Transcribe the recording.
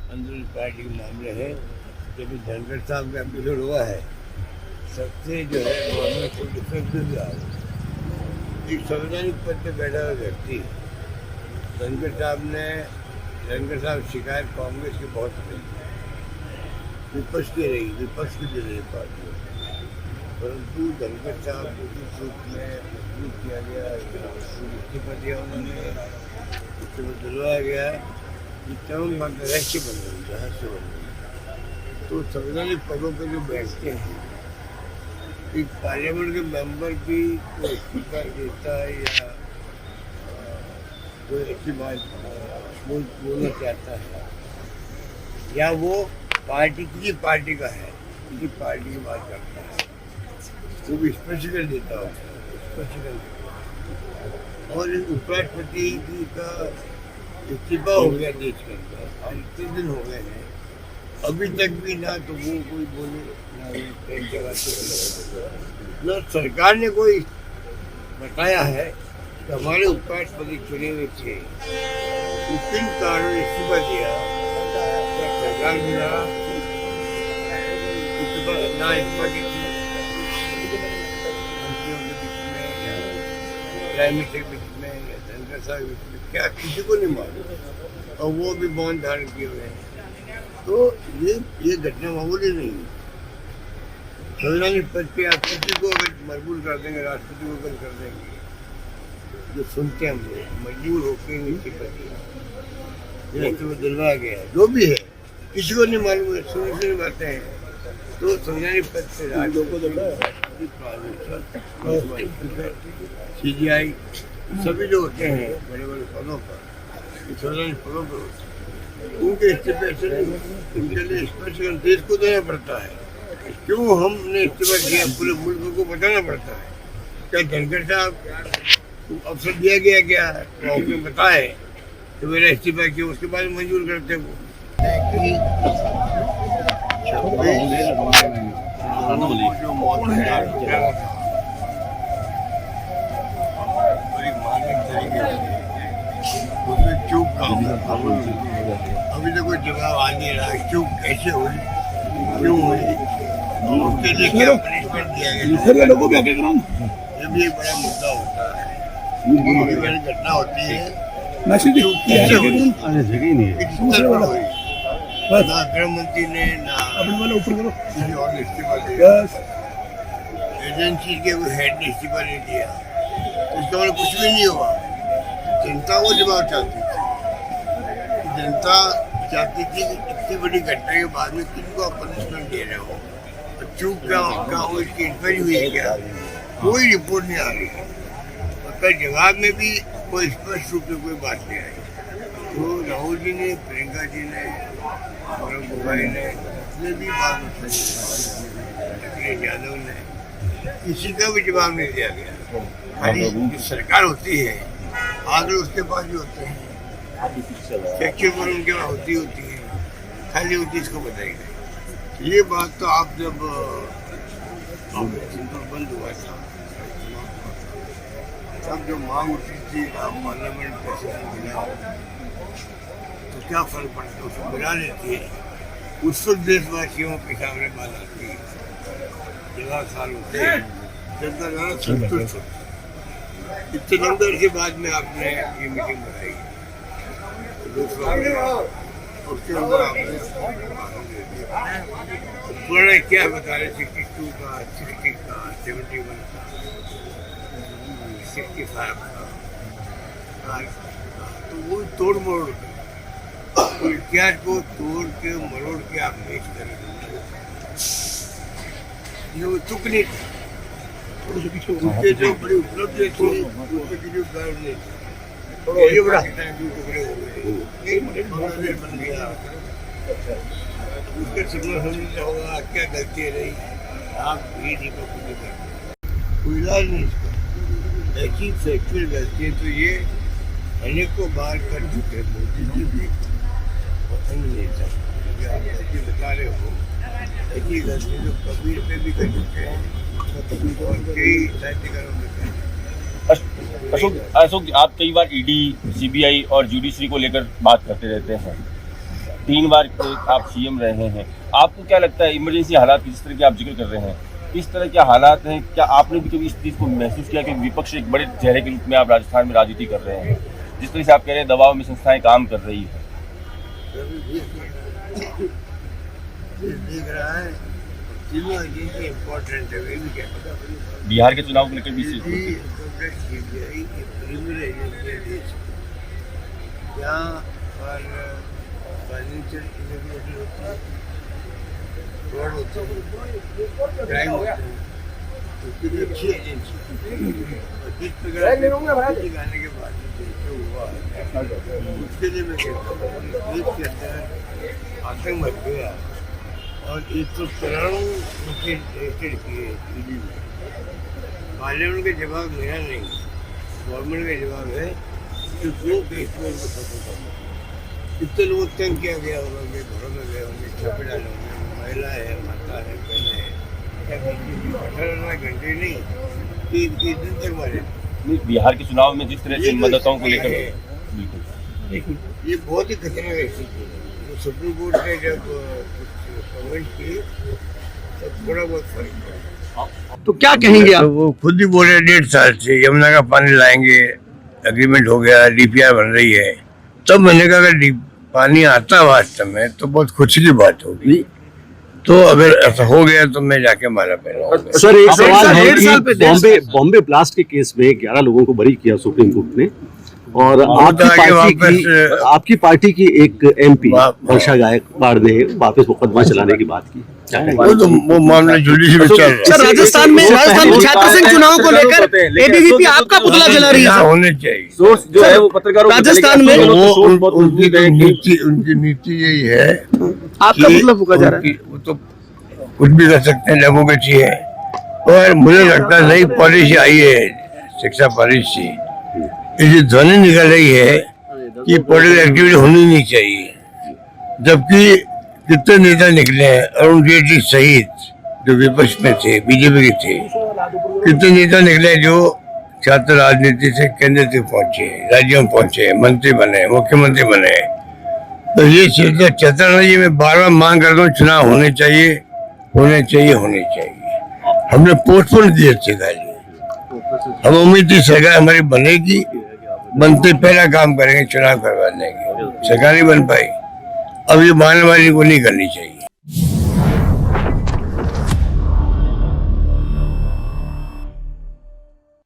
अंदरूनी पार्टी के मामले हैं। जब धनखड़ साहब का एपिसोड हुआ है, सबसे जो है गवर्नमेंट को डिफरेंस मिल रहा है। एक संवैधानिक पद पर बैठा हुआ व्यक्ति धनखड़ साहब शिकायत कांग्रेस की बहुत रही, विपक्ष की रही, विपक्ष की भी रही पार्टी, परंतु धनखड़ साहब को जिस रूप में मजबूर किया गया, इस्तीफा दिया उन्होंने, इस्तीफा दिलवाया गया, ये तमाम बातें रहस्य बन गई, रहस्य बन गई। तो संवैधानिक पदों पर जो बैठते हैं, एक पार्लियामेंट के मेंबर भी कोई इस्तीफा देता है या कोई ऐसी बात बोलना चाहता है, या वो किसी पार्टी का है, किसी पार्टी की बात करता है, वो भी स्पष्टीकरण देता होता है, स्पष्टीकरण। और उपराष्ट्रपति जी का इस्तीफा हो गया देश के अंदर, और इतने दिन हो गए हैं, अभी तक भी ना तो वो कोई बोले, ना वो ट्रेन चलाते, ना सरकार ने कोई बताया है कि हमारे उपराष्ट्रपति चुने हुए थे, किन कारणों ने इस्तीफा दिया। सरकार मिला ना इस्तीफा की मंत्रियों के बीच में या प्राइम मिनिस्टर के बीच में या धनखड़ साहब के बीच में, क्या किसी को नहीं मालूम, और वो भी मौन धारण किए हुए हैं। तो ये घटना मामूली नहीं है। संवैधानिक पद पे आप किसी को अगर मजबूर कर देंगे, राष्ट्रपति को अगर कर देंगे, जो सुनते हैं हम लोग मजबूर होकर इस्तीफा दिलवाया गया, जो भी है, किसी को नहीं मालूम है, सुनी बातें हैं। तो संवैधानिक पद से CBI सभी जो होते हैं बड़े बड़े पदों पर, संवैधानिक पदों पर होते हैं, उनके इस्तीफे से उनके लिए स्पष्टीकरण देश को देना पड़ता है। क्यों हमने इस्तीफा दिया, पूरे मुल्क को बताना पड़ता है। क्या धनखड़ साहब अवसर दिया गया क्या, तो आपने बताए तो मेरा इस्तीफा किया, उसके बाद मंजूर करते वो। जो मौत है बड़ी मानसिक तरीके से उसमें चूक का अभी तक कोई जवाब आ नहीं रहा, चूक कैसे हुई, क्यों हुई, उसके लिए क्या पनिशमेंट दिया गया, ये भी एक बड़ा मुद्दा होता है। बड़ी घटना होती है, ना गृह मंत्री ने ना किसी और ने इस्तीफा दिया, एजेंसी के कोई हेड ने इस्तीफा नहीं दिया, तो इसका मतलब कुछ भी नहीं हुआ। जनता वो जवाब चाहती थी, जनता चाहती थी कि इतनी बड़ी घटना के बाद में किनको आप पनिशमेंट दे रहे हो, चूक क्या हो, इसकी इंक्वायरी हुई है क्या, कोई रिपोर्ट नहीं आ रही। और जवाब में भी कोई स्पष्ट रूप से कोई बात नहीं आई। तो राहुल जी ने, प्रियंका जी ने, गौरव गोगोई ने भी बात उठाई, अखिलेश यादव ने, किसी का भी जवाब नहीं दिया गया। खाली जो सरकार होती है, आगे उसके पास भी होते हैं, सेक्शन पर उनके पास होती है, खाली होती इसको बताई गई। ये बात तो आप जब बंद हुआ था, तब जो मांग उठी थी आप पार्लियामेंट मिला, तो क्या फर्क पड़ता है, उसको मिला लेती है, उस वक्त देशवासियों के सामने बात आती है, जवाब साल होते हैं, जनता ज़्यादा संतुष्ट होती है। इतने लंबे के बाद में आपने ये मीटिंग बनाई, उसके अंदर आपने पुराना क्या बता रहे, 62 का, 60 का, 71 का, 65 का, तो वो तोड़ मरोड़ इतिहास को तोड़ के मरोड़ के आप पेश कर रहे हैं, ये तुक नहीं था, उनके जो बड़ी उपलब्धि थी उसके किसी गर्व नहीं था। ये बड़ा टुकड़े हो गए, बन गया, उसके सपना समझना होगा क्या गलती रही, आप ये नहीं कर, कोई इलाज नहीं इसका। ऐसी फैक्चुअल गलती है तो ये अनेकों बार कर चुके मोदी जी भी, पसंद नहीं था, आप गलती बता रहे हो, ऐसी गलती जो कबीर पे भी कर चुके हैं, और कई साहित्यकारों में कर। अशोक, आप कई बार ईडी, सीबीआई और जुडिशरी को लेकर बात करते रहते हैं, 3 बार आप सीएम रहे हैं, आपको क्या लगता है इमरजेंसी हालात जिस तरह के आप जिक्र कर रहे हैं, इस तरह के हालात हैं, क्या आपने भी कभी इस चीज़ को महसूस किया कि विपक्ष एक बड़े चेहरे के रूप में आप राजस्थान में राजनीति कर रहे हैं, जिस तरह से आप कह रहे हैं दबाव में संस्थाएं काम कर रही है? देख रहा है तीनों एजेंसी इम्पोर्टेंट है, वे भी क्या पता बिहार के चुनाव को लेकर भी यहाँ पर फाइनेंशियल इरेगुलेटरी होती है, फ्रॉड होता है, क्राइम होता है, उसके लिए अच्छी एजेंसी और जिस प्रकार आने के बाद जो हुआ उसके लिए मैं कहता हूँ देश के अंदर आतंक मच गया और 193 रजिस्टर्ड किए ईडी में। पार्लियामेंट का जवाब मेरा नहीं, गवर्नमेंट का जवाब है कि जो केस में उनको खत्म करना। कितने लोग तंग किया गया होगा, उनके घरों में गए होंगे, छापे डाले होंगे, महिला है, माता है, बहन है, 18 घंटे नहीं 3 दिन तक मारे। बिहार के चुनाव में जिस तरह से मतदाताओं को लेकर ये बहुत ही खतरनाक स्थिति है। सुप्रीम कोर्ट ने जब कमेंट की तो थोड़ा बहुत फर्क पड़ा। तो क्या कहेंगे आप? वो खुद ही बोले 1.5 साल से यमुना का पानी लाएंगे, एग्रीमेंट हो गया, डीपीआर बन रही है। तब मैंने कहा अगर पानी आता वास्तव में तो बहुत खुशी की बात होगी, तो अगर ऐसा हो गया तो मैं जाके मारा पहना। सर एक सवाल है कि बॉम्बे ब्लास्ट के केस में 11 लोगों को बरी किया सुप्रीम कोर्ट ने और आपकी पार्टी की एक एमपी वर्षा गायकवाड़ ने वापस मुकदमा चलाने की बात की। वो मामला जुडिशरी में चल रहा है। सर राजस्थान में छात्र संघ चुनाव को लेकर एबीवीपी आपका पुतला जला रही है। होने चाहिए सोर्स जो है वो पत्रकारों राजस्थान में उनकी नीति यही है, आपका पुतला फूका जा रहा है। वो तो कुछ भी कर सकते हैं, डेमोक्रेसी है। और मुझे लगता है नई पॉलिसी आई है, शिक्षा पॉलिसी, ये ध्वनि निकल रही है कि पॉलिटिकल एक्टिविटी होनी नहीं चाहिए, जबकि कितने नेता निकले हैं, अरुण जेटली सहित जो विपक्ष में थे, बीजेपी के थे, कितने नेता निकले जो छात्र राजनीति से केंद्र तक पहुंचे, राज्यों में पहुंचे, मंत्री बने, मुख्यमंत्री बने। तो ये चेतना जी मैं बार बार मांग करता हूँ, चुनाव होने चाहिए, होने चाहिए, होने चाहिए। हमने पोस्टपोन किए थे खाली, हम उम्मीद थी सरकार हमारी बनेगी, बनते पहला काम करेंगे चुनाव करवाने की, सरकार नहीं बन पाई। अब ये बहानेबाजी को नहीं करनी चाहिए।